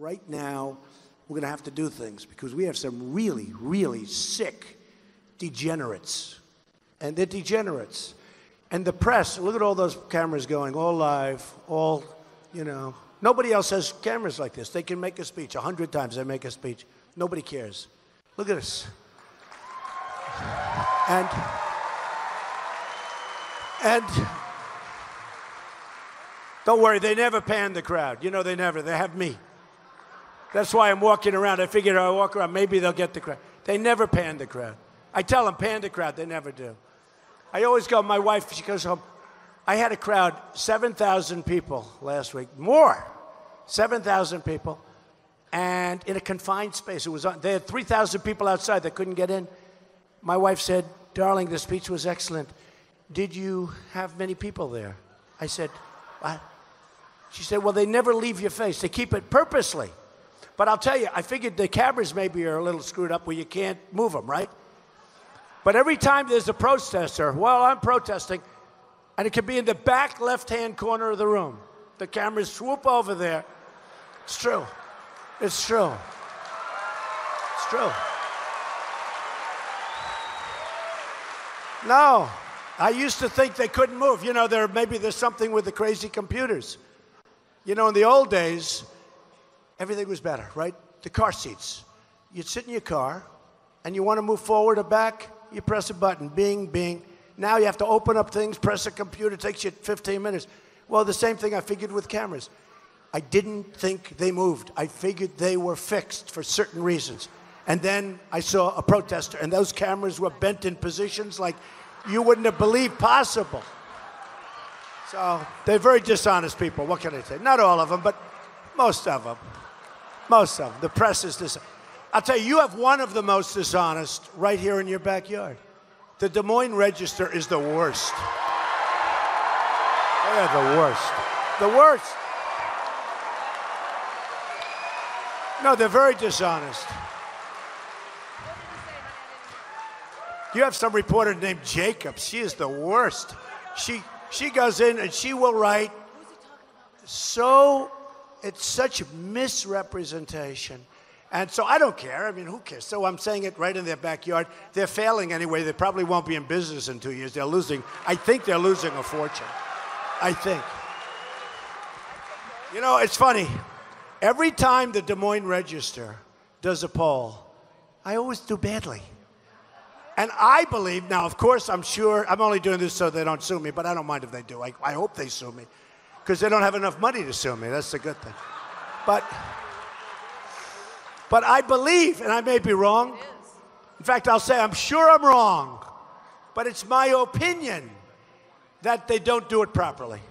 right now we're going to have to do things because we have some really, really sick degenerates. And they're degenerates. And the press, look at all those cameras going, all live, all, you know. Nobody else has cameras like this. They can make a speech 100 times. They make a speech. Nobody cares. Look at us. And don't worry, they never pan the crowd. You know, they never. They have me. That's why I'm walking around. I figured I'll walk around. Maybe they'll get the crowd. They never pan the crowd. I tell them, pan the crowd. They never do. I always go, my wife, she goes home. I had a crowd, 7,000 people last week. More. 7,000 people. And in a confined space. They had 3,000 people outside that couldn't get in. My wife said, darling, the speech was excellent. Did you have many people there? I said, what? She said, well, they never leave your face. They keep it purposely. But I'll tell you, I figured the cameras maybe are a little screwed up where you can't move them, right? But every time there's a protester, well, I'm protesting, and it can be in the back left-hand corner of the room. The cameras swoop over there. It's true. It's true. It's true. No, I used to think they couldn't move. You know, maybe there's something with the crazy computers. You know, in the old days, everything was better, right? The car seats. You'd sit in your car, and you want to move forward or back, you press a button, bing, bing. Now you have to open up things, press a computer, it takes you 15 minutes. Well, the same thing I figured with cameras. I didn't think they moved. I figured they were fixed for certain reasons. And then I saw a protester, and those cameras were bent in positions like you wouldn't have believed possible. So they're very dishonest people. What can I say? Not all of them, but most of them. Most of them. The press is dishonest. I'll tell you, you have one of the most dishonest right here in your backyard. The Des Moines Register is the worst. They're the worst. The worst. No, they're very dishonest. You have some reporter named Jacob. She is the worst. She goes in and she will write. So it's such misrepresentation. And so I don't care. I mean, who cares? So I'm saying it right in their backyard. They're failing anyway. They probably won't be in business in 2 years. They're losing. I think they're losing a fortune. I think. You know, it's funny. Every time the Des Moines Register does a poll, I always do badly. And I believe, now, of course, I'm sure, I'm only doing this so they don't sue me, but I don't mind if they do. I hope they sue me, because they don't have enough money to sue me. That's the good thing. But I believe, and I may be wrong. In fact, I'll say I'm sure I'm wrong, but it's my opinion that they don't do it properly.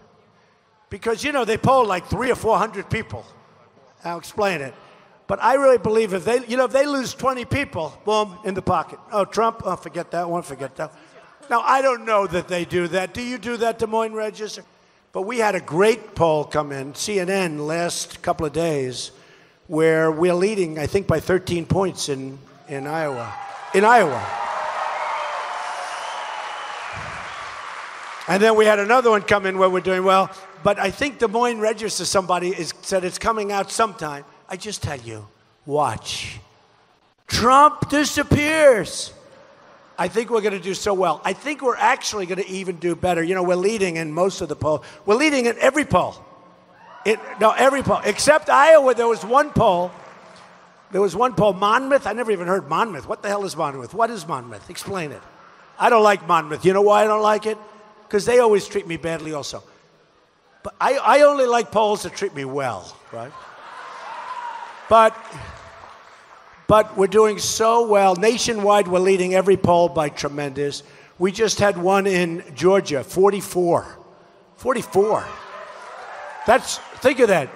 Because, you know, they poll like 300 or 400 people. I'll explain it. But I really believe if they lose 20 people, boom, in the pocket. Oh, Trump, oh, forget that one, forget that. Now, I don't know that they do that. Do you do that, Des Moines Register? But we had a great poll come in, CNN, last couple of days, where we're leading, I think, by 13 points in Iowa. In Iowa. And then we had another one come in where we're doing well. But I think Des Moines Register, somebody said it's coming out sometime. I just tell you, watch. Trump disappears. I think we're going to do so well. I think we're actually going to even do better. You know, we're leading in most of the polls. We're leading in every poll. Every poll. Except Iowa, there was one poll. There was one poll. Monmouth? I never even heard Monmouth. What the hell is Monmouth? What is Monmouth? Explain it. I don't like Monmouth. You know why I don't like it? Because they always treat me badly also. But I only like polls that treat me well, right? But we're doing so well. Nationwide, we're leading every poll by tremendous. We just had one in Georgia, 44. 44. Think of that.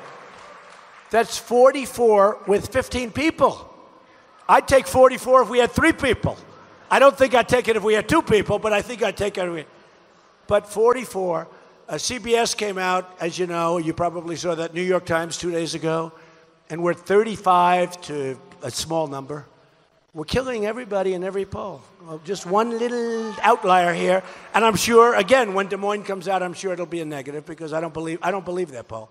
That's 44 with 15 people. I'd take 44 if we had 3 people. I don't think I'd take it if we had 2 people, but I think I'd take it. But 44. CBS came out, as you know, you probably saw that, New York Times 2 days ago, and we're 35 to a small number. We're killing everybody in every poll. Well, just one little outlier here, and I'm sure, again, when Des Moines comes out, I'm sure it'll be a negative because I don't believe that poll.